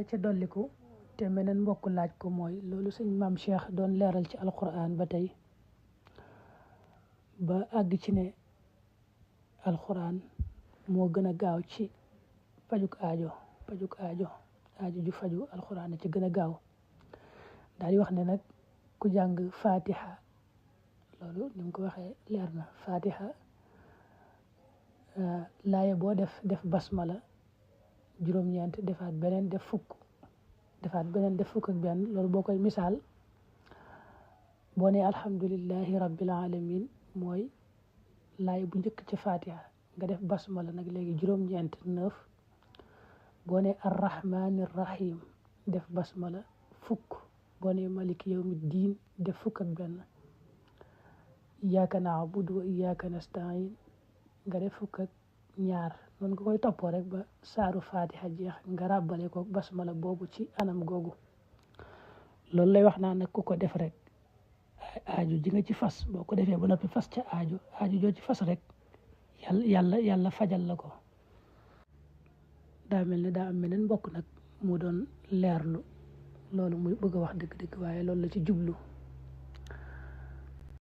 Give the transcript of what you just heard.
ca dolliku te meneen mbokk laaj ko mooy loolu sëñ maam Cheikh doon leeral ci alquran ba tey ba àgg ci ne alquran moo gën a gaaw ci pajuk aajo ju faju alquran a ci gën a gaaw daal di wax ne nag ku jàng fatiha loolu ni mu ko waxee leer na fatiha laaye boo def basmala juróom-ñeent defaat beneen def fukk ak benn loolu boo koy misaal boo ne alhamdulillahi rabbil alamin mooy laaye bu njëkk ci fatiha nga def basmala nag léegi juróom-ñeent 9 boo ne arrahmani rahim def basmala fukk boo ne maliki yawmi diin def fukk ak benn iyyaka na'budu wa iyyaka nasta'in nga def fukk ak ñaar noonu nga koy toppoo rek ba saaru fatiha jeex nga ràbbale ko basmala boobu ci anam googu loolu lay wax naa nag ku ko def rek aaju ji nga ci fas boo ko defee ba noppi fas ca aaju joo ci fas rek yàlla fajal la ko daa mel ne daa am meneen mbokk nag mu doon leerlu loolu muy bëgg a wax dëgg-dëgg waaye loolu la ci jublu